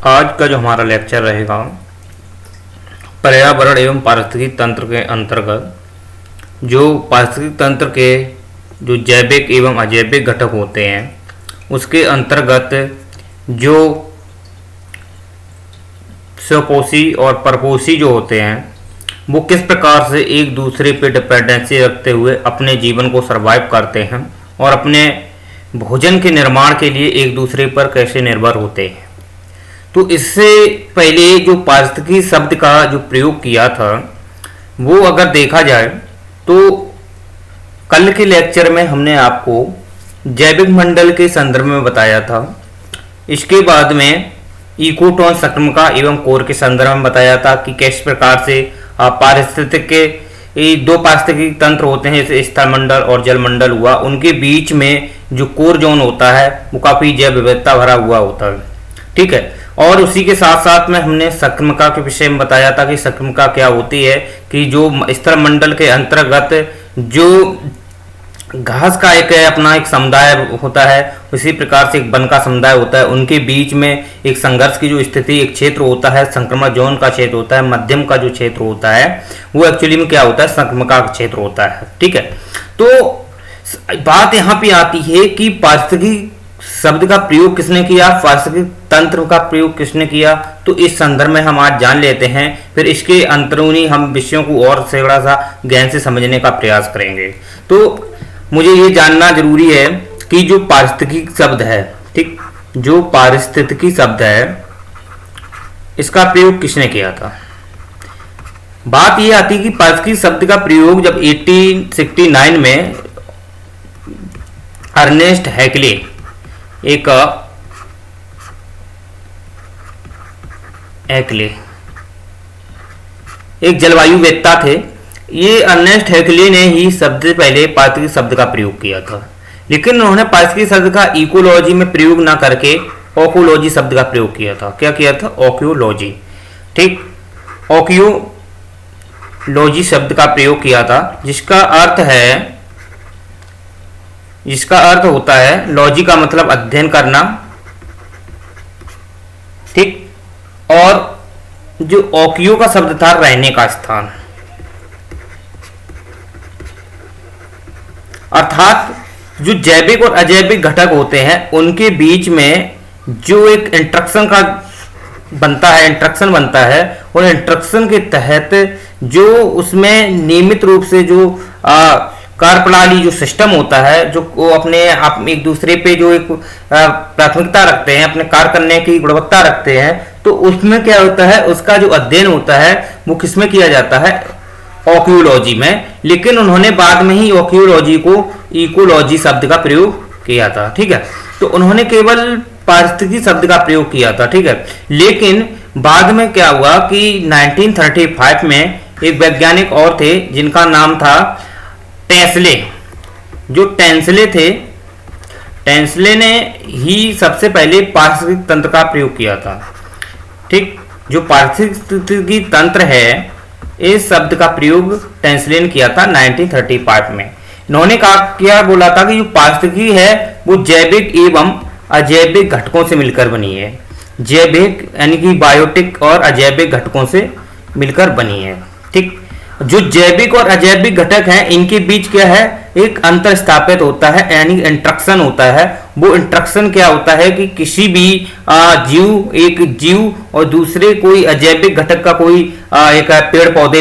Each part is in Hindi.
आज का जो हमारा लेक्चर रहेगा पर्यावरण एवं पारिस्थितिकी तंत्र के अंतर्गत जो पारिस्थितिक तंत्र के जो जैविक एवं अजैविक घटक होते हैं उसके अंतर्गत जो स्वपोषी और परपोषी जो होते हैं वो किस प्रकार से एक दूसरे पे डिपेंडेंसी रखते हुए अपने जीवन को सर्वाइव करते हैं और अपने भोजन के निर्माण के लिए एक दूसरे पर कैसे निर्भर होते हैं। तो इससे पहले जो पारिस्थितिकी शब्द का जो प्रयोग किया था वो अगर देखा जाए तो कल के लेक्चर में हमने आपको जैविक मंडल के संदर्भ में बताया था। इसके बाद में इकोटोन संक्रमणिका एवं कोर के संदर्भ में बताया था कि किस प्रकार से पारिस्थितिक के दो पारिस्थितिक तंत्र होते हैं जैसे स्थल मंडल और जल मंडल हुआ, उनके बीच में जो कोर जोन होता है वो काफ़ी जैव विविधता भरा हुआ होता है। ठीक है, और उसी के साथ साथ में हमने संक्रमणिका के विषय में बताया था कि संक्रमणिका क्या होती है कि जो स्थल मंडल के अंतर्गत जो घास का अपना एक समुदाय होता है, उसी प्रकार से एक वन का समुदाय होता है, उनके बीच में एक संघर्ष की जो स्थिति एक क्षेत्र होता है, संक्रमण जोन का क्षेत्र होता है, मध्यम का जो क्षेत्र होता है वो एक्चुअली में क्या होता है, संक्रमणिका का क्षेत्र होता है। ठीक है, तो बात यहाँ पे आती है कि पारिस्थितिकी शब्द का प्रयोग किसने किया, पारिस्थितिक तंत्र का प्रयोग किसने किया, तो इस संदर्भ में हम आज जान लेते हैं। फिर इसके अंतरूनी हम विषयों को और थोड़ा सा गहन से समझने का प्रयास करेंगे। तो मुझे ये जानना जरूरी है कि जो पारिस्थितिकी शब्द है, ठीक, जो पारिस्थितिकी शब्द है इसका प्रयोग किसने किया था। बात ये आती है कि पारिस्थितिकी शब्द का प्रयोग जब 1869 में अर्नेस्ट हैकले एक जलवायुवेत्ता थे, ये अर्नेस्ट हैकले ने ही सबसे पहले पारिस्थितिकी शब्द का प्रयोग किया था। लेकिन उन्होंने पारिस्थितिकी शब्द का इकोलॉजी में प्रयोग ना करके ओकोलॉजी शब्द का प्रयोग किया था। क्या किया था, ओक्योलॉजी। ठीक, ओक्योलॉजी शब्द का प्रयोग किया था जिसका अर्थ होता है, लॉजी का मतलब अध्ययन करना, ठीक, और जो ओकियो का शब्द था रहने का स्थान। अर्थात जो जैविक और अजैविक घटक होते हैं उनके बीच में जो एक इंटरेक्शन बनता है और इंटरेक्शन के तहत जो उसमें नियमित रूप से जो कार्यप्रणाली जो सिस्टम होता है, जो अपने आप एक दूसरे पे जो एक प्राथमिकता रखते हैं, अपने कार्य करने की गुणवत्ता रखते हैं, तो उसमें क्या होता है, उसका जो अध्ययन होता है वो किसमें किया जाता है, ओक्योलॉजी में। लेकिन उन्होंने बाद में ही ओक्योलॉजी को इकोलॉजी शब्द का प्रयोग किया था। ठीक है, तो उन्होंने केवल पारिस्थितिकी शब्द का प्रयोग किया था। ठीक है, लेकिन बाद में क्या हुआ कि 1935 में एक वैज्ञानिक और थे जिनका नाम था टेंसले। जो टेंसले थे, टेंसले ने ही सबसे पहले पारिस्थितिक तंत्र का प्रयोग किया था। ठीक, जो पारिस्थितिकी तंत्र है इस शब्द का प्रयोग टेंसले ने किया था 1935 में। इन्होंने क्या बोला था कि जो पारिस्थितिकी है वो जैविक एवं अजैविक घटकों से मिलकर बनी है। जैविक यानी कि बायोटिक और अजैविक घटकों से मिलकर बनी है। ठीक, जो जैविक और अजैविक घटक हैं इनके बीच क्या है, एक अंतर स्थापित होता है, यानी इंटरेक्शन होता है। वो इंटरेक्शन क्या होता है कि किसी भी एक जीव और दूसरे कोई अजैविक घटक का कोई एक पेड़ पौधे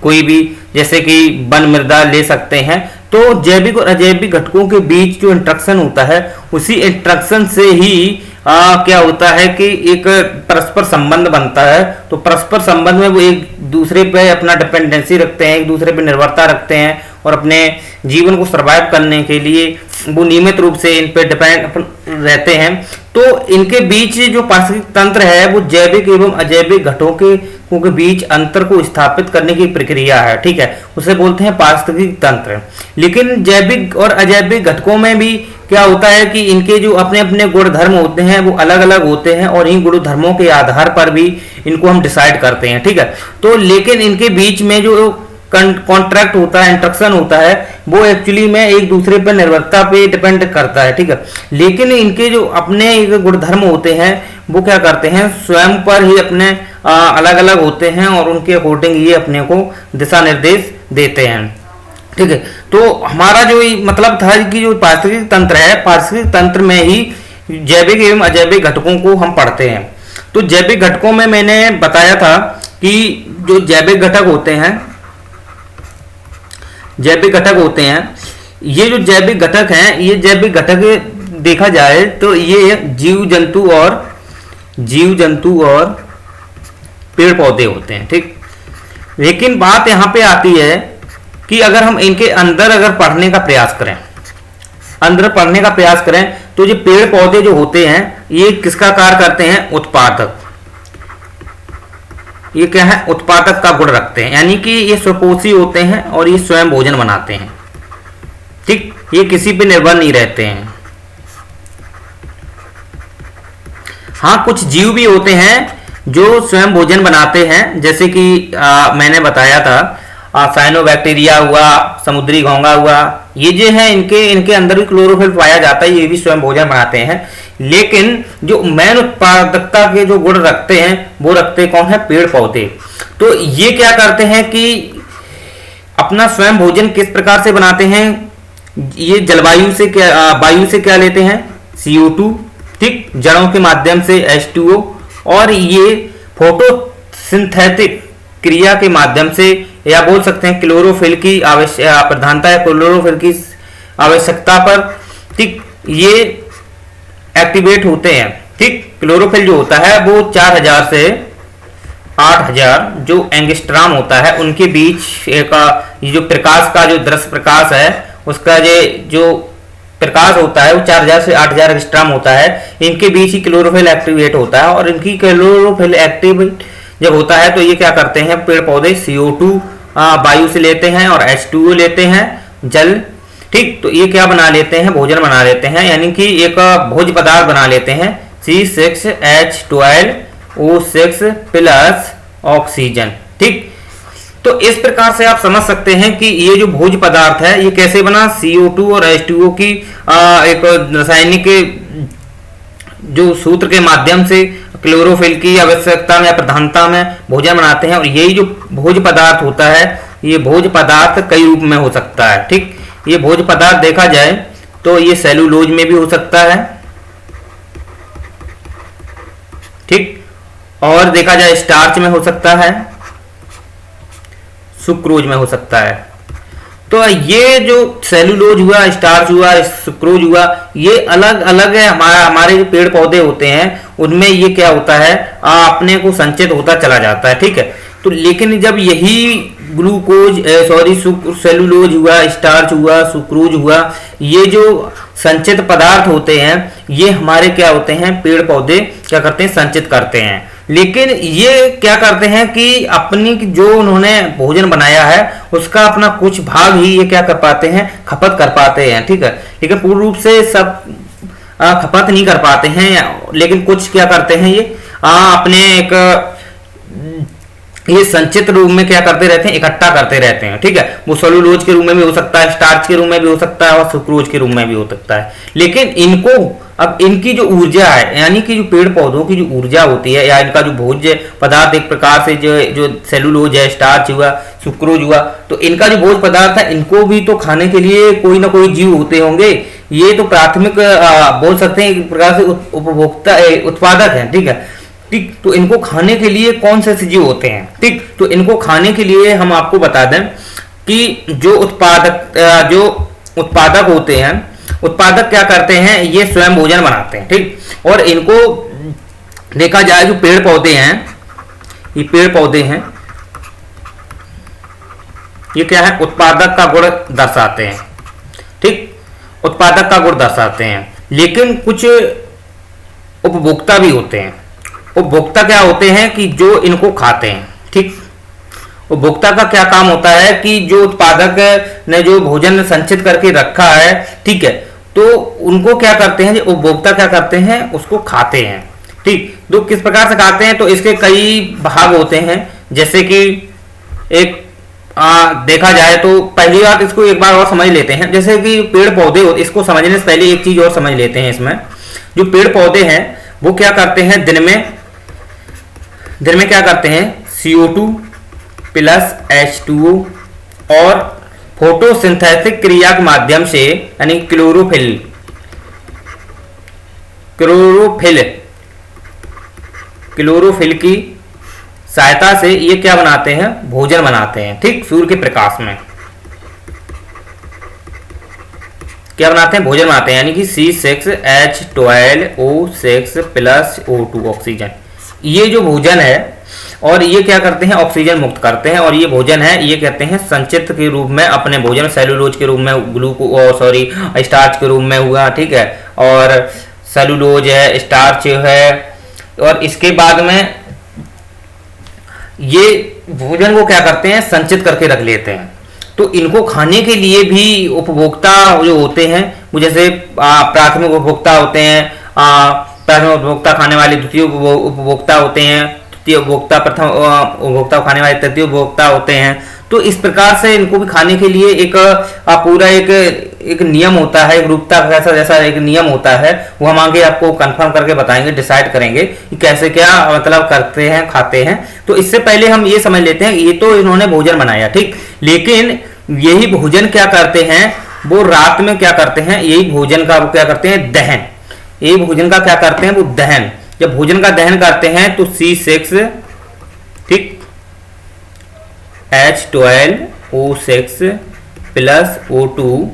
कोई भी जैसे कि वन मृदा ले सकते हैं। तो जैविक और अजैविक घटकों के बीच जो इंटरेक्शन होता है उसी इंटरेक्शन से ही क्या होता है कि एक परस्पर संबंध बनता है। तो परस्पर संबंध में वो एक दूसरे पे अपना डिपेंडेंसी रखते हैं, एक दूसरे पे निर्भरता रखते हैं और अपने जीवन को सर्वाइव करने के लिए वो नियमित रूप से इन पे डिपेंड रहते हैं। तो इनके बीच जो पारिस्थितिक तंत्र है वो जैविक एवं अजैविक घटकों के बीच अंतर को स्थापित करने की प्रक्रिया है। ठीक है, उसे बोलते हैं पारिस्थितिक तंत्र। लेकिन जैविक और अजैविक घटकों में भी क्या होता है कि इनके जो अपने अपने गुण धर्म होते हैं वो अलग अलग होते हैं और इन गुण धर्मों के आधार पर भी इनको हम डिसाइड करते हैं। ठीक है, तो लेकिन इनके बीच में जो कॉन्ट्रैक्ट होता है, इंट्रक्शन होता है, वो एक्चुअली में एक दूसरे पर निर्भरता पे डिपेंड करता है, ठीक है। लेकिन इनके जो अपने गुणधर्म होते हैं वो क्या करते हैं, स्वयं पर ही अपने अलग अलग होते हैं और उनके अकॉर्डिंग ये अपने को दिशा निर्देश देते हैं, ठीक है। तो हमारा जो मतलब था कि जो पारिस्थितिक तंत्र है, पारिस्थितिक तंत्र में ही जैविक एवं अजैविक घटकों को हम पढ़ते हैं। तो जैविक घटकों में मैंने बताया था कि जो जैविक घटक होते हैं, जैविक घटक होते हैं, ये जो जैविक घटक हैं, ये जैविक घटक देखा जाए तो ये जीव जंतु और पेड़ पौधे होते हैं, ठीक। लेकिन बात यहाँ पे आती है कि अगर हम इनके अंदर अगर पढ़ने का प्रयास करें, तो ये पेड़ पौधे जो होते हैं ये किसका कार्य करते हैं, उत्पादक। ये क्या है, उत्पादक का गुण रखते हैं, यानी कि ये स्वपोषी होते हैं और ये स्वयं भोजन बनाते हैं, ठीक। ये किसी पे निर्भर नहीं रहते हैं। हाँ, कुछ जीव भी होते हैं जो स्वयं भोजन बनाते हैं, जैसे कि मैंने बताया था साइनोबैक्टीरिया हुआ, समुद्री घोंघा हुआ, ये जो है इनके अंदर भी क्लोरोफिल पाया जाता है, ये भी स्वयं भोजन बनाते हैं। लेकिन जो मेन उत्पादकता के जो गुण रखते हैं वो रखते कौन है, पेड़ पौधे। तो ये क्या करते हैं कि अपना स्वयं भोजन किस प्रकार से बनाते हैं, ये जलवायु से क्या, वायु से क्या लेते हैं, CO2, ठीक, जड़ों के माध्यम से H2O, और ये फोटोसिंथेटिक क्रिया के माध्यम से, या बोल सकते हैं क्लोरोफिल की प्रधानता या क्लोरोफिल की आवश्यकता पर, ठीक, ये एक्टिवेट होते हैं, ठीक। क्लोरोफिल जो होता है वो 4000 से 8000 जो एंगस्ट्रॉम होता है उनके बीच एक ये जो प्रकाश का जो दृश्य प्रकाश है उसका ये जो प्रकाश होता है वो 4000 से 8000 एंगस्ट्रॉम होता है। इनके बीच ही क्लोरोफिल एक्टिवेट होता है, और इनकी क्लोरोफिल एक्टिवेट जब होता है तो ये क्या करते हैं, पेड़ पौधे CO2 वायु से लेते हैं और H2O लेते हैं, जल, ठीक। तो ये क्या बना लेते हैं, भोजन बना लेते हैं, यानी कि एक भोज्य पदार्थ बना लेते हैं, C6H12O6 प्लस ऑक्सीजन, ठीक। तो इस प्रकार से आप समझ सकते हैं कि ये जो भोज्य पदार्थ है ये कैसे बना, CO2 और H2O की एक रासायनिक जो सूत्र के माध्यम से क्लोरोफिल की आवश्यकता में या प्रधानता में भोजन बनाते हैं। और यही जो भोज्य पदार्थ होता है, ये भोज्य पदार्थ कई रूप में हो सकता है, ठीक। ये भोज्य पदार्थ देखा जाए तो ये सेलुलोज में भी हो सकता है, ठीक, और देखा जाए स्टार्च में हो सकता है, सुक्रोज में हो सकता है। तो ये जो सेलुलोज हुआ, स्टार्च हुआ, सुक्रोज हुआ, ये अलग अलग है। हमारे जो पेड़ पौधे होते हैं उनमें ये क्या होता है, अपने को संचित होता चला जाता है, ठीक है। तो लेकिन जब यही ग्लूकोज सेलुलोज हुआ, स्टार्च हुआ, सुक्रोज हुआ, ये जो संचित पदार्थ होते हैं ये हमारे क्या होते हैं, पेड़ पौधे क्या करते हैं, संचित करते हैं। लेकिन ये क्या करते हैं कि अपनी जो उन्होंने भोजन बनाया है उसका अपना कुछ भाग ही ये क्या कर पाते हैं, खपत कर पाते हैं, ठीक है। लेकिन पूर्ण रूप से सब खपत नहीं कर पाते हैं, लेकिन कुछ क्या करते हैं ये अपने एक ये संचित रूप में क्या करते रहते हैं, इकट्ठा करते रहते हैं, ठीक है। वो सेलुलोज के रूप में भी हो सकता है, स्टार्च के रूप में भी हो सकता है और सुक्रोज के रूप में भी हो सकता है। लेकिन इनको अब इनकी जो ऊर्जा है, यानी कि जो पेड़ पौधों की जो ऊर्जा होती है या इनका जो भोज्य पदार्थ एक प्रकार से जो सेलुलोज है, स्टार्च हुआ, सुक्रोज हुआ, तो इनका जो भोज्य पदार्थ है इनको भी तो खाने के लिए कोई ना कोई जीव होते होंगे। ये तो प्राथमिक बोल सकते हैं एक प्रकार से उपभोक्ता उत्पादक है, ठीक है, ठीक। तो इनको खाने के लिए कौन से जीव होते हैं, ठीक। तो इनको खाने के लिए हम आपको बता दें कि जो उत्पादक होते हैं, उत्पादक क्या करते हैं, ये स्वयं भोजन बनाते हैं, ठीक। और इनको देखा जाए जो पेड़ पौधे हैं, ये पेड़ पौधे हैं, ये क्या है, उत्पादक का गुण दर्शाते हैं, ठीक, उत्पादक का गुण दर्शाते हैं। लेकिन कुछ उपभोक्ता भी होते हैं। उपभोक्ता क्या होते हैं कि जो इनको खाते हैं, ठीक। उपभोक्ता का क्या काम होता है कि जो उत्पादक ने जो भोजन संचित करके रखा है, ठीक है, तो उनको क्या करते हैं, उपभोक्ता क्या करते हैं, उसको खाते हैं, ठीक। तो किस प्रकार से खाते हैं, तो इसके कई भाग होते हैं, जैसे कि एक देखा जाए तो पहली बात इसको एक बार और समझ लेते हैं। जैसे कि पेड़ पौधे, इसको समझने से पहले एक चीज और समझ लेते हैं। इसमें जो पेड़ पौधे हैं वो क्या करते हैं, दिन में क्या करते हैं, CO2 प्लस H2O और फोटोसिंथेटिक क्रिया के माध्यम से, यानी क्लोरोफिल की सहायता से ये क्या बनाते हैं, भोजन बनाते हैं। ठीक, सूर्य के प्रकाश में क्या बनाते हैं, भोजन बनाते हैं, यानी कि C6H12O6 प्लस O2 ऑक्सीजन। ये जो भोजन है और ये क्या करते हैं, ऑक्सीजन मुक्त करते हैं। और ये भोजन है, ये कहते हैं संचित के रूप में अपने भोजन, सेलुलोज के रूप में, स्टार्च के रूप में हुआ। ठीक है, और सेलुलोज है, स्टार्च है, और इसके बाद में ये भोजन को क्या करते हैं, संचित करके रख लेते हैं। तो इनको खाने के लिए भी उपभोक्ता जो होते हैं, वो जैसे प्राथमिक उपभोक्ता होते हैं, प्राथमिक उपभोक्ता खाने वाले द्वितीय उपभोक्ता होते हैं, तृतीय उपभोक्ता प्रथम उपभोक्ता खाने वाले तृतीय उपभोक्ता होते हैं। तो इस प्रकार से इनको भी खाने के लिए एक पूरा एक नियम होता है, एक रूपता जैसा एक नियम होता है। वो हम आगे आपको कंफर्म करके बताएंगे, डिसाइड करेंगे कि कैसे क्या मतलब करते हैं, खाते हैं। तो इससे पहले हम ये समझ लेते हैं, ये तो इन्होंने भोजन बनाया, ठीक, लेकिन यही भोजन क्या करते हैं, वो रात में क्या करते हैं, यही भोजन का वो क्या करते हैं, दहन। यही भोजन का क्या करते हैं, वो दहन। जब भोजन का दहन करते हैं तो C6, ठीक, H12O6 प्लस O2,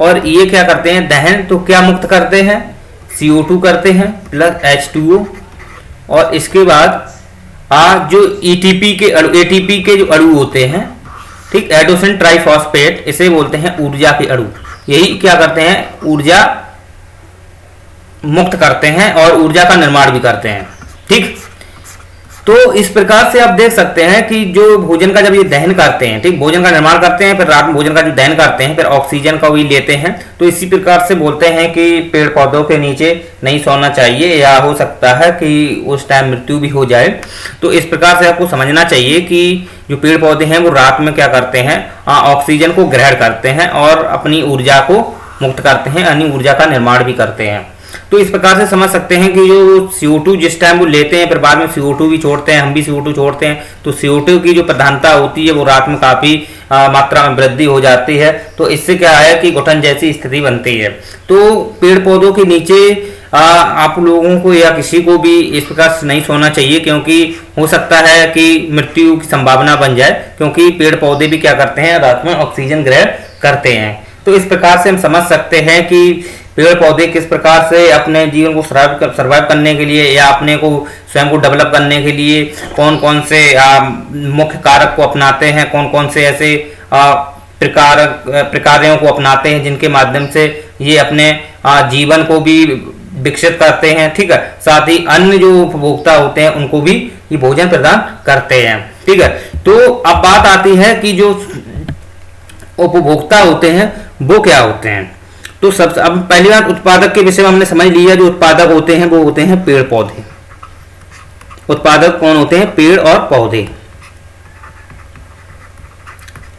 और ये क्या करते हैं, दहन, तो क्या मुक्त करते हैं, CO2 करते हैं प्लस H2O। और इसके बाद जो ATP के जो अणु होते हैं, ठीक, एडोसिन ट्राइफॉस्फेट, इसे बोलते हैं ऊर्जा के अणु। यही क्या करते हैं, ऊर्जा मुक्त करते हैं और ऊर्जा का निर्माण भी करते हैं। ठीक, तो इस प्रकार से आप देख सकते हैं कि जो भोजन का जब ये दहन करते हैं, ठीक, भोजन का निर्माण करते हैं, फिर रात में भोजन का जो दहन करते हैं, फिर ऑक्सीजन का भी लेते हैं। तो इसी प्रकार से बोलते हैं कि पेड़ पौधों के नीचे नहीं सोना चाहिए, या हो सकता है कि उस टाइम मृत्यु भी हो जाए। तो इस प्रकार से आपको समझना चाहिए कि जो पेड़ पौधे हैं वो रात में क्या करते हैं, ऑक्सीजन को ग्रहण करते हैं और अपनी ऊर्जा को मुक्त करते हैं, यानी ऊर्जा का निर्माण भी करते हैं। तो इस प्रकार से समझ सकते हैं कि जो CO2 जिस टाइम वो लेते हैं, फिर बाद में CO2 भी छोड़ते हैं, हम भी CO2 छोड़ते हैं, तो CO2 की जो प्रधानता होती है वो रात में काफी मात्रा में वृद्धि हो जाती है। तो इससे क्या है कि घुटन जैसी स्थिति बनती है। तो पेड़ पौधों के नीचे आप लोगों को या किसी को भी इस प्रकार से नहीं सोना चाहिए, क्योंकि हो सकता है कि मृत्यु की संभावना बन जाए, क्योंकि पेड़ पौधे भी क्या करते हैं, रात में ऑक्सीजन ग्रहण करते हैं। तो इस प्रकार से हम समझ सकते हैं कि पेड़ पौधे किस प्रकार से अपने जीवन को सर्वाइव करने के लिए या अपने को स्वयं को डेवलप करने के लिए कौन कौन से मुख्य कारक को अपनाते हैं, कौन कौन से ऐसे प्रकारों को अपनाते हैं जिनके माध्यम से ये अपने जीवन को भी विकसित करते हैं। ठीक है, साथ ही अन्य जो उपभोक्ता होते हैं उनको भी ये भोजन प्रदान करते हैं। ठीक है, तो अब बात आती है कि जो उपभोक्ता होते हैं वो क्या होते हैं। तो सबसे अब पहली बात उत्पादक के विषय में हमने समझ लिया। जो उत्पादक होते हैं वो होते हैं पेड़ पौधे। उत्पादक कौन होते हैं, पेड़ और पौधे।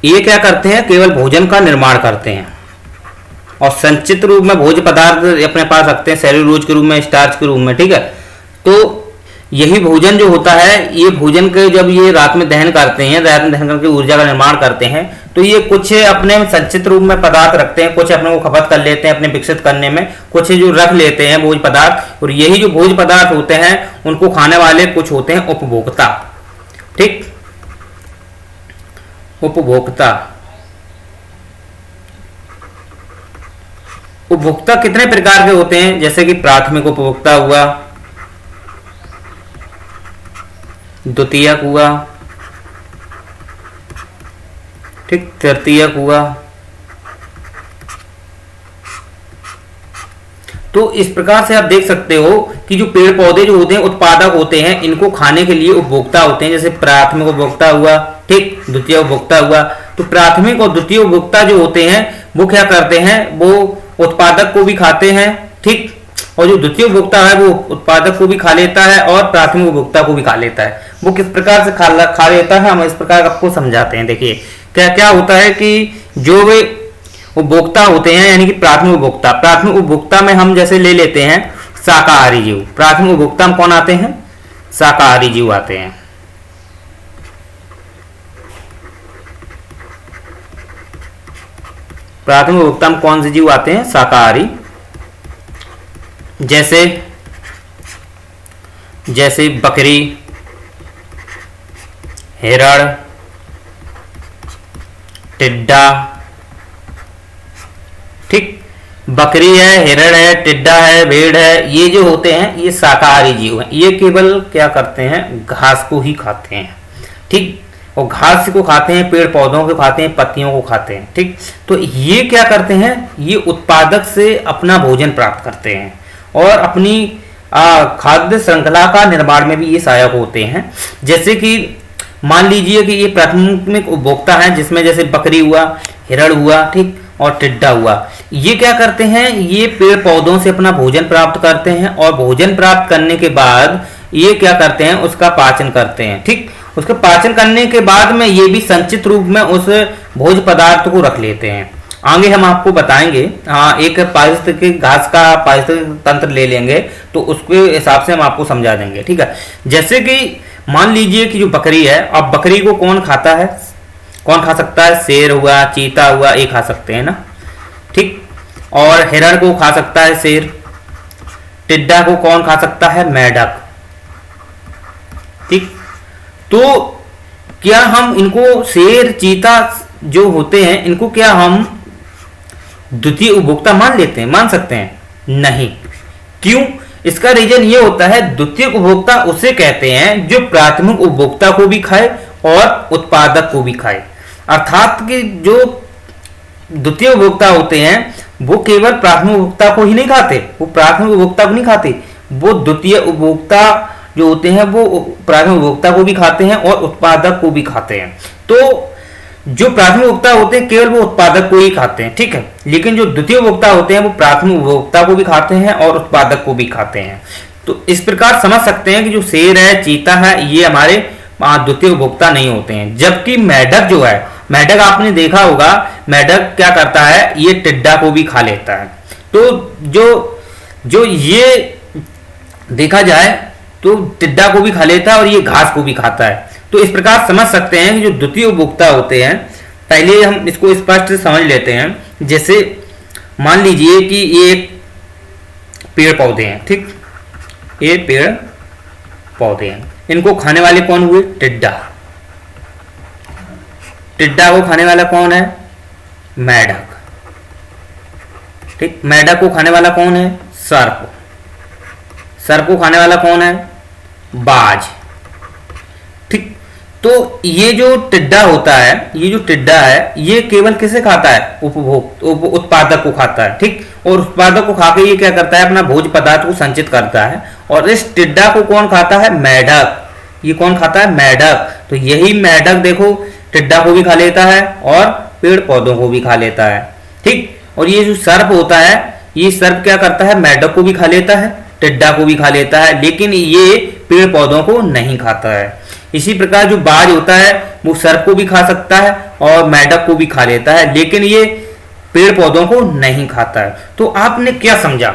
ये क्या करते हैं, केवल भोजन का निर्माण करते हैं और संचित रूप में भोज्य पदार्थ अपने पास रखते हैं, सेल्यूलोज के रूप में, स्टार्च के रूप में। ठीक है, तो यही भोजन जो होता है, ये भोजन के जब ये रात में दहन करते हैं, रात में दहन करके ऊर्जा का निर्माण करते हैं, तो ये कुछ अपने संचित रूप में पदार्थ रखते हैं, कुछ अपने को खपत कर लेते हैं अपने विकसित करने में, कुछ जो रख लेते हैं भोज्य पदार्थ। और यही जो भोज्य पदार्थ होते हैं उनको खाने वाले कुछ होते हैं उपभोक्ता। ठीक, उपभोक्ता। उपभोक्ता कितने प्रकार के होते हैं, जैसे कि प्राथमिक उपभोक्ता हुआ, द्वितीयक हुआ, ठीक, तृतीयक हुआ। तो इस प्रकार से आप देख सकते हो कि जो पेड़ पौधे जो होते हैं उत्पादक होते हैं, इनको खाने के लिए उपभोक्ता होते हैं। जैसे प्राथमिक उपभोक्ता हुआ, ठीक, द्वितीय उपभोक्ता हुआ। तो प्राथमिक और द्वितीय उपभोक्ता जो होते हैं वो क्या करते हैं, वो उत्पादक को भी खाते हैं, ठीक, और जो द्वितीय उपभोक्ता है वो उत्पादक को भी खा लेता है और प्राथमिक उपभोक्ता को भी खा लेता है। वो किस प्रकार से खा लेता है, हम इस प्रकार आपको समझाते हैं। देखिए क्या क्या होता है कि जो वे उपभोक्ता होते हैं यानी कि प्राथमिक उपभोक्ता में हम जैसे ले लेते हैं शाकाहारी जीव। प्राथमिक उपभोक्ता में कौन आते हैं, शाकाहारी जीव आते हैं। प्राथमिक उपभोक्ता में कौन से जीव आते हैं, शाकाहारी। जैसे बकरी, हिरण, टिड्डा। ठीक, बकरी है, हिरण है, टिड्डा है, भेड़ है, ये जो होते हैं ये शाकाहारी जीव हैं। ये केवल क्या करते हैं, घास को ही खाते हैं। ठीक, और घास को खाते हैं, पेड़ पौधों को खाते हैं, पत्तियों को खाते हैं। ठीक, तो ये क्या करते हैं, ये उत्पादक से अपना भोजन प्राप्त करते हैं और अपनी खाद्य श्रृंखला का निर्माण में भी ये सहायक होते हैं। जैसे कि मान लीजिए कि ये प्राथमिक उपभोक्ता है, जिसमें जैसे बकरी हुआ, हिरण हुआ, ठीक, और टिड्डा हुआ। ये क्या करते हैं, ये पेड़ पौधों से अपना भोजन प्राप्त करते हैं और भोजन प्राप्त करने के बाद ये क्या करते हैं, उसका पाचन करते हैं। ठीक, उसके पाचन करने के बाद में ये भी संचित रूप में उस भोज्य पदार्थ को रख लेते हैं। आगे हम आपको बताएंगे। एक पारिस्थितिक घास का पारिस्थितिक तंत्र ले लेंगे तो उसके हिसाब से हम आपको समझा देंगे। ठीक है, जैसे कि मान लीजिए कि जो बकरी है, अब बकरी को कौन खाता है, कौन खा सकता है, शेर हुआ, चीता हुआ, ये खा सकते हैं ना। ठीक, और हिरण को खा सकता है शेर। टिड्डा को कौन खा सकता है, मेढक। ठीक, तो क्या हम इनको शेर चीता जो होते हैं इनको क्या हम द्वितीय उपभोक्ता मान लेते हैं, मान सकते हैं? नहीं। क्यों? इसका रीजन ये होता है, द्वितीय उपभोक्ता उसे कहते हैं जो प्राथमिक उपभोक्ता को भी खाए और उत्पादक को भी खाए। अर्थात कि जो द्वितीय उपभोक्ता होते हैं वो केवल प्राथमिक उपभोक्ता को ही नहीं खाते, वो प्राथमिक उपभोक्ता को नहीं खाते, वो द्वितीय उपभोक्ता जो होते हैं वो प्राथमिक उपभोक्ता को भी खाते हैं और उत्पादक को भी खाते हैं। तो जो प्राथमिक उपभोक्ता होते हैं केवल वो उत्पादक को ही खाते हैं, ठीक है, लेकिन जो द्वितीय उपभोक्ता होते हैं वो प्राथमिक उपभोक्ता को भी खाते हैं और उत्पादक को भी खाते हैं। तो इस प्रकार समझ सकते हैं कि जो शेर है, चीता है, ये हमारे द्वितीय उपभोक्ता नहीं होते हैं। जबकि मेढक जो है, मेढक आपने देखा होगा, मेढक क्या करता है, ये टिड्डा को भी खा लेता है। तो जो ये देखा जाए तो टिड्डा को भी खा लेता है और ये घास को भी खाता है। तो इस प्रकार समझ सकते हैं कि जो द्वितीय उपभोक्ता होते हैं, पहले हम इसको स्पष्ट से समझ लेते हैं। जैसे मान लीजिए कि ये पेड़ पौधे हैं, ठीक, ये पेड़ पौधे हैं, इनको खाने वाले कौन हुए, टिड्डा। टिड्डा को खाने वाला कौन है, मेढक। ठीक, मेढक को खाने वाला कौन है, सर्प। सर्प को खाने वाला कौन है, बाज। ठीक, तो ये जो टिड्डा होता है, ये जो टिड्डा है, ये केवल किसे खाता है, उत्पादक को खाता है। ठीक, और उत्पादक को खाकर ये क्या करता है, अपना भोज्य पदार्थ को संचित करता है। और इस टिड्डा को कौन खाता है, मेढक। ये कौन खाता है, मेढक। तो यही मेढक देखो टिड्डा को भी खा लेता है और पेड़ पौधों को भी खा लेता है। ठीक, और ये जो सर्प होता है, ये सर्प क्या करता है, मेढक को भी खा लेता है, टिड्डा को भी खा लेता है, लेकिन ये पेड़ पौधों को नहीं खाता है। इसी प्रकार जो बाज होता है वो सर्प को भी खा सकता है और मेढक को भी खा लेता है, लेकिन ये पेड़ पौधों को नहीं खाता है। तो आपने क्या समझा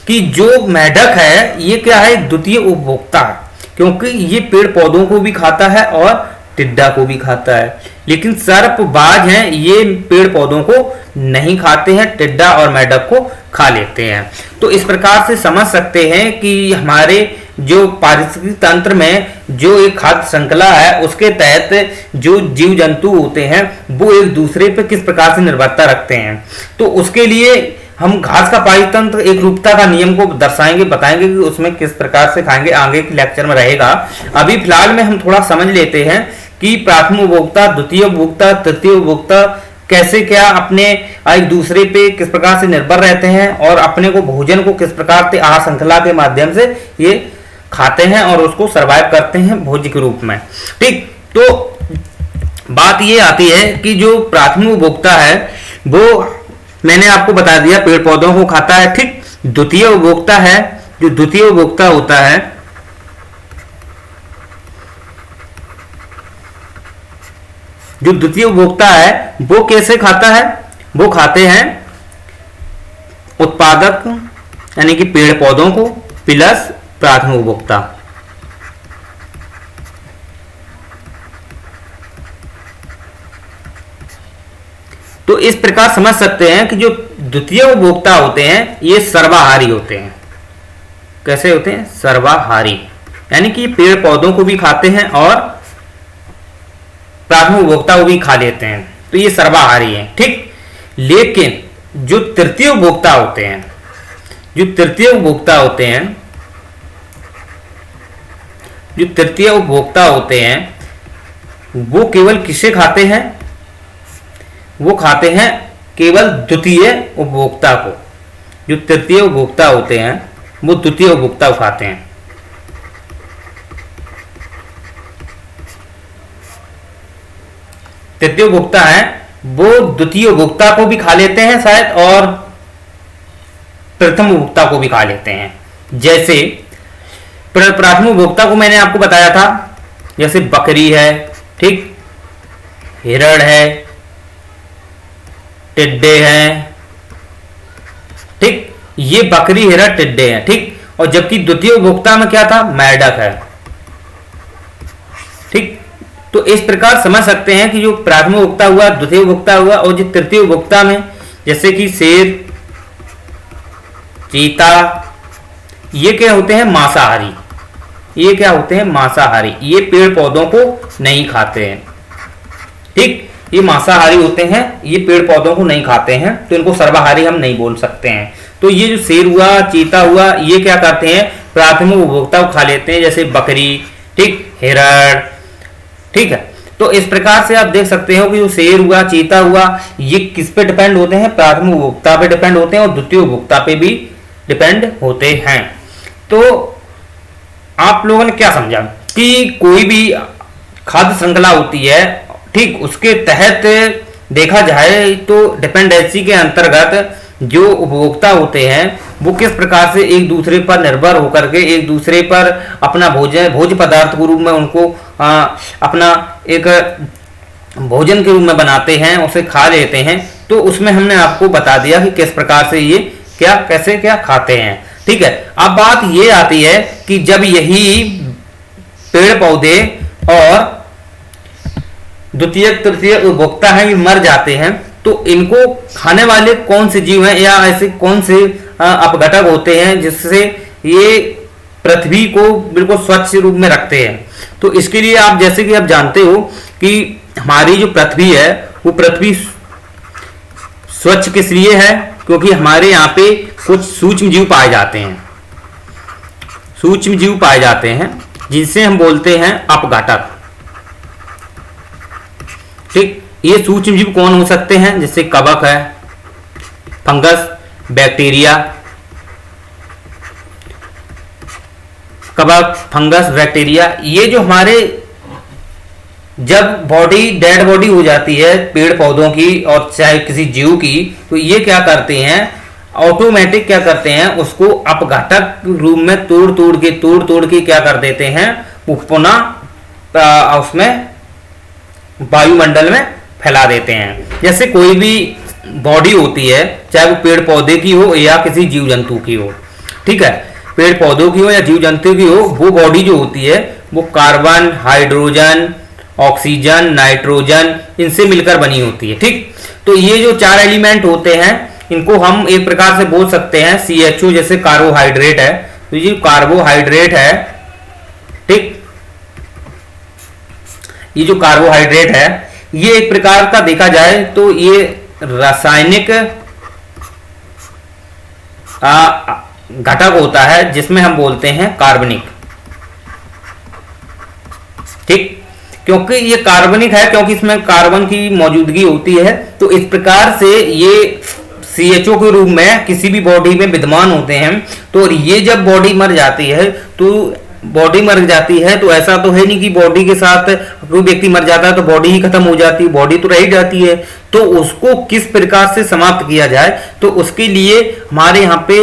कि जो मेढक है ये क्या है, द्वितीय उपभोक्ता है, क्योंकि ये पेड़ पौधों को भी खाता है और टिड्डा को भी खाता है। लेकिन सर्प, बाज हैं, ये पेड़ पौधों को नहीं खाते हैं, टिड्डा और मेढक को खा लेते हैं। तो इस प्रकार से समझ सकते हैं कि हमारे जो पारिस्थितिक तंत्र में जो एक खाद्य श्रृंखला है उसके तहत जो जीव जंतु होते हैं वो एक दूसरे पे किस प्रकार से निर्भरता रखते हैं। तो उसके लिए हम घास का पारिस्थितिक तंत्र एक रूपता का नियम को दर्शाएंगे, बताएंगे कि उसमें किस प्रकार से खाएंगे, आगे के लेक्चर में रहेगा। अभी फिलहाल में हम थोड़ा समझ लेते हैं कि प्राथमिक उपभोक्ता, द्वितीय उपभोक्ता, तृतीय उपभोक्ता कैसे क्या अपने एक दूसरे पे किस प्रकार से निर्भर रहते हैं और अपने को भोजन को किस प्रकार से आहार श्रृंखला के माध्यम से ये खाते हैं और उसको सरवाइव करते हैं भोज्य के रूप में। ठीक, तो बात ये आती है कि जो प्राथमिक उपभोक्ता है वो मैंने आपको बता दिया पेड़ पौधों को खाता है। ठीक, द्वितीय उपभोक्ता है, जो द्वितीय उपभोक्ता होता है, जो द्वितीय उपभोक्ता है वो कैसे खाता है? वो खाते हैं उत्पादक यानी कि पेड़ पौधों को प्लस प्राथमिक उपभोक्ता। तो इस प्रकार समझ सकते हैं कि जो द्वितीय उपभोक्ता होते हैं ये सर्वाहारी होते हैं। कैसे होते हैं? सर्वाहारी, यानी कि पेड़ पौधों को भी खाते हैं और प्राथमिक उपभोक्ता को भी खा लेते हैं, तो ये सर्वाहारी है। ठीक, लेकिन जो तृतीय उपभोक्ता होते हैं, जो तृतीय उपभोक्ता होते हैं, जो तृतीय उपभोक्ता होते हैं वो केवल किसे खाते हैं? वो खाते हैं केवल द्वितीय उपभोक्ता को। जो तृतीय उपभोक्ता होते हैं वो द्वितीय उपभोक्ता को खाते हैं। तृतीय उपभोक्ता है वो द्वितीय उपभोक्ता को भी खा लेते हैं शायद, और प्रथम उपभोक्ता को भी खा लेते हैं। जैसे प्राथमिक उपभोक्ता को मैंने आपको बताया था, जैसे बकरी है, ठीक, हिरण है, टिड्डे हैं, ठीक, ये बकरी हिरण टिड्डे हैं, ठीक। और जबकि द्वितीय उपभोक्ता में क्या था? मेंढक है, ठीक। तो इस प्रकार समझ सकते हैं कि जो प्राथमिक उपभोक्ता हुआ, द्वितीय उपभोक्ता हुआ, और जो तृतीय उपभोक्ता में जैसे कि शेर, चीता, ये क्या होते हैं? मांसाहारी। ये क्या होते हैं? मांसाहारी। ये पेड़ पौधों को नहीं खाते हैं, ठीक, ये मांसाहारी होते हैं, ये पेड़ पौधों को नहीं खाते हैं, तो इनको सर्वाहारी हम नहीं बोल सकते हैं। तो ये जो शेर हुआ, चीता हुआ, ये क्या करते हैं? प्राथमिक उपभोक्ता को खा लेते हैं, जैसे बकरी, ठीक, हिरण, ठीक है। तो इस प्रकार से आप देख सकते हो कि जो शेर हुआ, चीता हुआ, ये किस पे डिपेंड होते हैं? प्राथमिक उपभोक्ता पे डिपेंड होते हैं और द्वितीय उपभोक्ता पे भी डिपेंड होते हैं। तो आप लोगों ने क्या समझा कि कोई भी खाद्य श्रृंखला होती है, ठीक, उसके तहत देखा जाए तो डिपेंडेंसी के अंतर्गत जो उपभोक्ता होते हैं वो किस प्रकार से एक दूसरे पर निर्भर होकर के एक दूसरे पर अपना भोज्य पदार्थ के रूप में उनको अपना एक भोजन के रूप में बनाते हैं, उसे खा लेते हैं। तो उसमें हमने आपको बता दिया कि किस प्रकार से ये कैसे खाते हैं, ठीक है। अब बात ये आती है कि जब यही पेड़ पौधे और द्वितीय तृतीय उपभोक्ता हैं भी मर जाते हैं, तो इनको खाने वाले कौन से जीव हैं या ऐसे कौन से अपघटक होते हैं जिससे ये पृथ्वी को बिल्कुल स्वच्छ रूप में रखते हैं? तो इसके लिए आप जैसे कि आप जानते हो कि हमारी जो पृथ्वी है वो पृथ्वी स्वच्छ किस लिए है? क्योंकि हमारे यहाँ पे कुछ सूक्ष्म जीव पाए जाते हैं, सूक्ष्म जीव पाए जाते हैं जिनसे हम बोलते हैं अपघटक, ठीक। ये सूक्ष्म जीव कौन हो सकते हैं? जैसे कवक है, फंगस, बैक्टीरिया, कवक, फंगस, बैक्टीरिया, ये जो हमारे जब डेड बॉडी हो जाती है पेड़ पौधों की और चाहे किसी जीव की, तो ये क्या करते हैं? ऑटोमेटिक क्या करते हैं? उसको अपघटक रूप में तोड़ के क्या कर देते हैं? वो पुनः उसमें वायुमंडल में फैला देते हैं। जैसे कोई भी बॉडी होती है, चाहे वो पेड़ पौधे की हो या किसी जीव जंतु की हो, ठीक है, पेड़ पौधों की हो या जीव जंतु की हो, वो बॉडी जो होती है वो कार्बन, हाइड्रोजन, ऑक्सीजन, नाइट्रोजन, इनसे मिलकर बनी होती है, ठीक। तो ये जो 4 एलिमेंट होते हैं इनको हम एक प्रकार से बोल सकते हैं CHO, जैसे कार्बोहाइड्रेट है, तो ये कार्बोहाइड्रेट है, ठीक, ये जो कार्बोहाइड्रेट है ये एक प्रकार का देखा जाए तो ये रासायनिक घटक होता है जिसमें हम बोलते हैं कार्बनिक, ठीक। क्योंकि ये कार्बनिक है क्योंकि इसमें कार्बन की मौजूदगी होती है, तो इस प्रकार से ये CHO के रूप में किसी भी बॉडी में विद्यमान होते हैं। तो ये जब बॉडी मर जाती है तो ऐसा तो है नहीं कि बॉडी के साथ कोई व्यक्ति मर जाता है तो बॉडी ही खत्म हो जाती है, बॉडी तो रह जाती है। तो उसको किस प्रकार से समाप्त किया जाए, तो उसके लिए हमारे यहाँ पे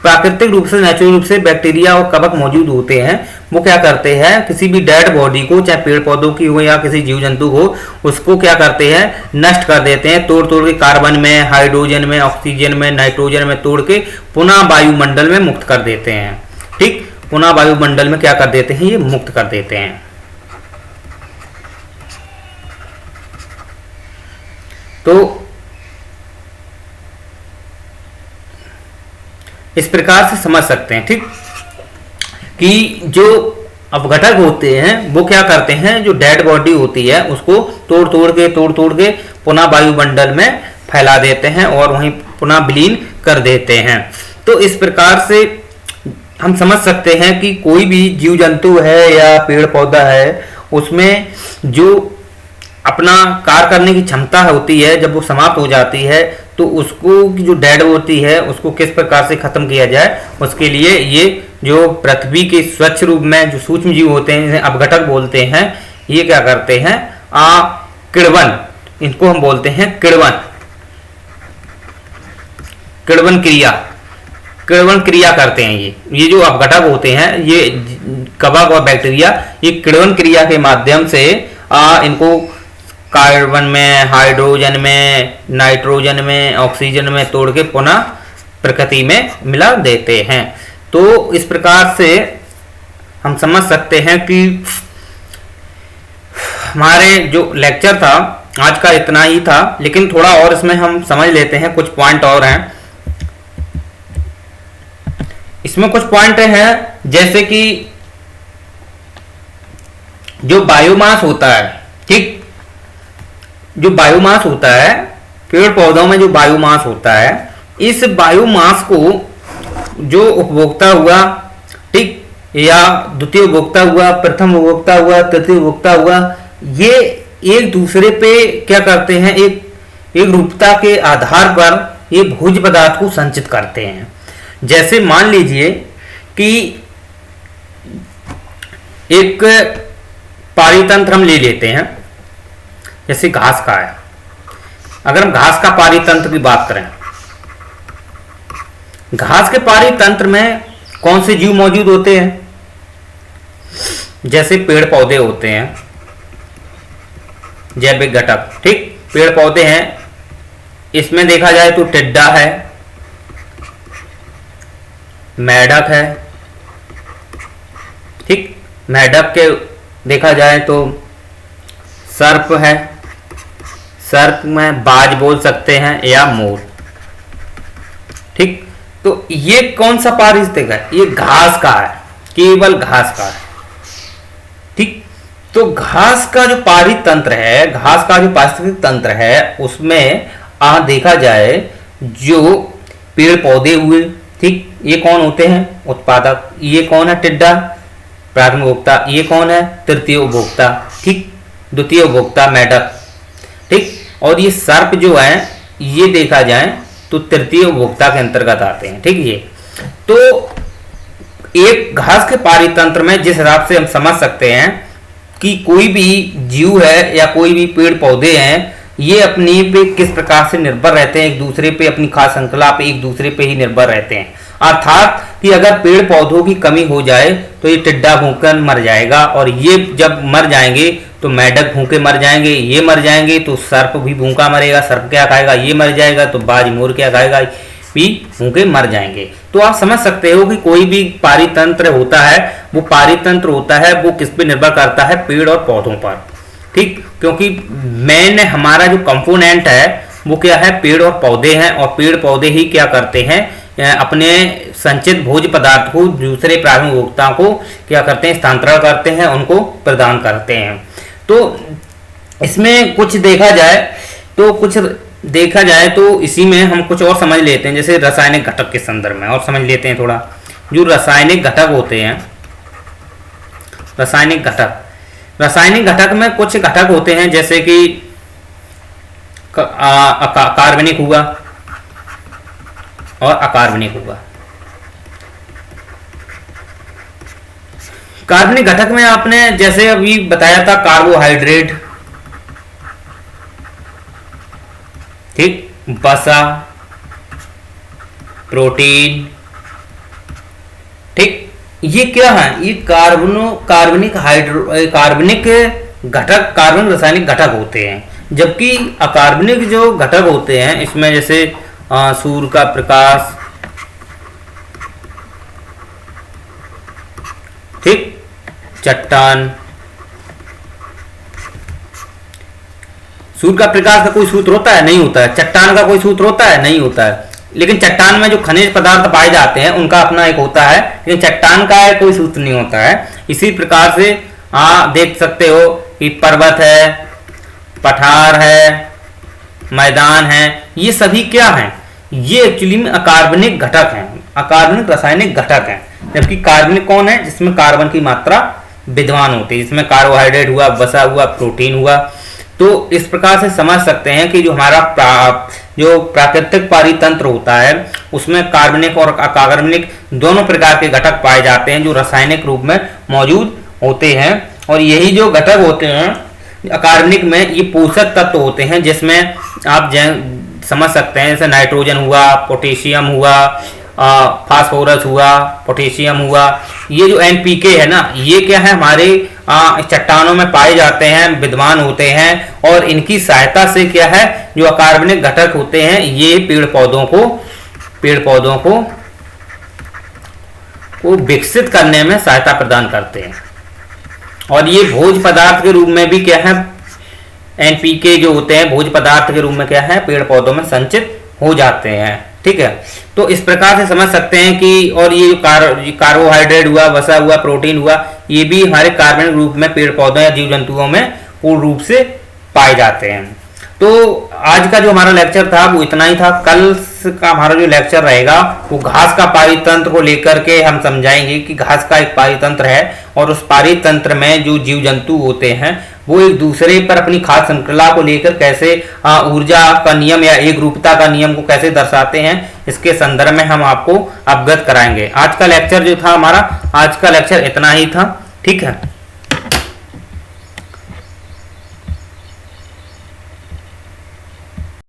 प्राकृतिक रूप से, नेचुरल रूप से बैक्टीरिया और कवक मौजूद होते हैं, वो क्या करते हैं, किसी भी डेड बॉडी को, चाहे पेड़ पौधों की हो या किसी जीव जंतु को, उसको क्या करते हैं, नष्ट कर देते हैं, तोड़ तोड़ के कार्बन में, हाइड्रोजन में, ऑक्सीजन में, नाइट्रोजन में तोड़ के पुनः वायुमंडल में मुक्त कर देते हैं। ठीक, पुनः वायुमंडल में क्या कर देते हैं, ये मुक्त कर देते हैं। तो इस प्रकार से समझ सकते हैं, ठीक, कि जो अपघटक होते हैं वो क्या करते हैं, जो डेड बॉडी होती है उसको तोड़ तोड़ के पुनः वायुमंडल में फैला देते हैं और वहीं पुनः विलीन कर देते हैं। तो इस प्रकार से हम समझ सकते हैं कि कोई भी जीव जंतु है या पेड़ पौधा है, उसमें जो अपना कार्य करने की क्षमता होती है, जब वो समाप्त हो जाती है तो उसको जो डेड होती है उसको किस प्रकार से खत्म किया जाए, उसके लिए ये जो पृथ्वी के स्वच्छ रूप में जो सूक्ष्म जीव होते हैं, जिन्हें अपघटक बोलते हैं, ये क्या करते हैं, किण्वन, इनको हम बोलते हैं किण्वन, किण्वन क्रिया करते हैं। ये जो अपघटक होते हैं, ये कवक और बैक्टीरिया, ये किण्वन क्रिया के माध्यम से इनको कार्बन में, हाइड्रोजन में, नाइट्रोजन में, ऑक्सीजन में तोड़ के पुनः प्रकृति में मिला देते हैं। तो इस प्रकार से हम समझ सकते हैं कि हमारे जो लेक्चर था आज का इतना ही था, लेकिन थोड़ा और इसमें हम समझ लेते हैं, कुछ पॉइंट और हैं इसमें। कुछ पॉइंट हैं जैसे कि जो बायोमास होता है, ठीक, जो बायोमास होता है पेड़ पौधों में, जो बायोमास होता है, इस बायोमास को जो उपभोक्ता हुआ, ठीक, या द्वितीय उपभोक्ता हुआ, प्रथम उपभोक्ता हुआ, तृतीय उपभोक्ता हुआ, ये एक दूसरे पे क्या करते हैं, एक रूपता के आधार पर ये भोज्य पदार्थ को संचित करते हैं। जैसे मान लीजिए कि एक पारितंत्र हम ले लेते हैं, जैसे घास का है। अगर हम घास का पारितंत्र की बात करें, घास के पारितंत्र में कौन से जीव मौजूद होते हैं, जैसे पेड़ पौधे होते हैं, जैविक घटक, ठीक, पेड़ पौधे हैं, इसमें देखा जाए तो टिड्डा है, मेढक है, ठीक, मेढक के देखा जाए तो सर्प है, सर्प में बाज बोल सकते हैं या मोर, ठीक। तो ये कौन सा पारिस्थितिक है, ये घास का है, केवल घास का है, ठीक। तो घास का जो पारितंत्र है, घास का जो पारिस्थितिक तंत्र है, उसमें देखा जाए जो पेड़ पौधे हुए, ठीक, ये कौन होते हैं, उत्पादक, ये कौन है, टिड्डा, प्राथमिक उपभोक्ता, ये कौन है, तृतीय उपभोक्ता, ठीक, द्वितीय उपभोक्ता मेढक, ठीक, और ये सर्प जो है, ये देखा जाए तो तृतीय उपभोक्ता के अंतर्गत आते हैं, ठीक। ये तो एक घास के पारितंत्र में जिस हिसाब से हम समझ सकते हैं कि कोई भी जीव है या कोई भी पेड़ पौधे हैं, ये अपने पे किस प्रकार से निर्भर रहते हैं, एक दूसरे पे, अपनी खाद्य श्रृंखला पे एक दूसरे पे ही निर्भर रहते हैं। अर्थात कि अगर पेड़ पौधों की कमी हो जाए तो ये टिड्डा भूखकर मर जाएगा, और ये जब मर जाएंगे तो मेढक भूखे मर जाएंगे, ये मर जाएंगे तो सर्प भी भूखा मरेगा, सर्प क्या खाएगा, ये मर जाएगा तो बाज मोर क्या खाएगा, भी भूखे मर जाएंगे। तो आप समझ सकते हो कि कोई भी पारितंत्र होता है, वो पारितंत्र होता है, वो किस पे निर्भर करता है, पेड़ और पौधों पर, ठीक, क्योंकि मेन हमारा जो कंपोनेंट है वो क्या है, पेड़ और पौधे हैं, और पेड़ पौधे ही क्या करते हैं, अपने संचित भोज्य पदार्थ को दूसरे प्राथमिक उपभोक्ताओं को क्या करते हैं, स्थानांतरण करते हैं, उनको प्रदान करते हैं। तो इसमें कुछ देखा जाए तो इसी में हम कुछ और समझ लेते हैं, जैसे रासायनिक घटक के संदर्भ में और समझ लेते हैं थोड़ा। जो रासायनिक घटक होते हैं, रासायनिक घटक में कुछ घटक होते हैं, जैसे कि कार्बनिक हुआ और अकार्बनिक होगा। कार्बनिक घटक में आपने जैसे अभी बताया था, कार्बोहाइड्रेट, ठीक, वसा, प्रोटीन, ये क्या है, ये कार्बनिक घटक, कार्बनिक रासायनिक घटक होते हैं। जबकि अकार्बनिक जो घटक होते हैं इसमें जैसे सूर्य का प्रकाश, ठीक, चट्टान, सूर्य का प्रकाश का कोई सूत्र होता है? नहीं होता है। चट्टान का कोई सूत्र होता है? नहीं होता है। लेकिन चट्टान में जो खनिज पदार्थ पाए जाते हैं उनका अपना एक होता है, लेकिन चट्टान का कोई सूत्र नहीं होता है। इसी प्रकार से देख सकते हो कि पर्वत है, पठार है, मैदान है, ये सभी क्या हैं? ये एक्चुअली में अकार्बनिक घटक हैं, अकार्बनिक रासायनिक घटक हैं। जबकि कार्बनिक कौन है? जिसमें कार्बन की मात्रा विद्यमान होती है, जिसमें कार्बोहाइड्रेट हुआ, वसा हुआ, प्रोटीन हुआ। तो इस प्रकार से समझ सकते हैं कि जो हमारा जो प्राकृतिक पारितंत्र होता है उसमें कार्बनिक और अकार्बनिक दोनों प्रकार के घटक पाए जाते हैं जो रासायनिक रूप में मौजूद होते हैं। और यही जो घटक होते हैं अकार्बनिक में, ये पोषक तत्व होते हैं जिसमें आप समझ सकते हैं जैसे नाइट्रोजन हुआ, पोटेशियम हुआ, फास्फोरस हुआ, पोटेशियम हुआ। ये जो एनपीके है ना, ये क्या है, हमारे चट्टानों में पाए जाते हैं, विद्यमान होते हैं। और इनकी सहायता से क्या है, जो अकार्बनिक घटक होते हैं ये पेड़ पौधों को विकसित करने में सहायता प्रदान करते हैं। और ये भोज्य पदार्थ के रूप में भी क्या है, एनपीके जो होते हैं भोज्य पदार्थ के रूप में क्या है, पेड़ पौधों में संचित हो जाते हैं। ठीक है, तो इस प्रकार से समझ सकते हैं कि और ये कार्बोहाइड्रेट हुआ, वसा हुआ, प्रोटीन हुआ, ये भी हमारे कार्बनिक रूप में पेड़ पौधों या जीव जंतुओं में पूर्ण रूप से पाए जाते हैं। तो आज का जो हमारा लेक्चर था वो इतना ही था। कल का हमारा जो लेक्चर रहेगा वो घास का पारितंत्र को लेकर के हम समझाएंगे कि घास का एक पारितंत्र है और उस पारितंत्र में जो जीव जंतु होते हैं वो एक दूसरे पर अपनी खाद्य श्रृंखला को लेकर कैसे ऊर्जा का नियम या एक रूपता का नियम को कैसे दर्शाते हैं, इसके संदर्भ में हम आपको अवगत कराएंगे। आज का लेक्चर जो था हमारा, आज का लेक्चर इतना ही था। ठीक है।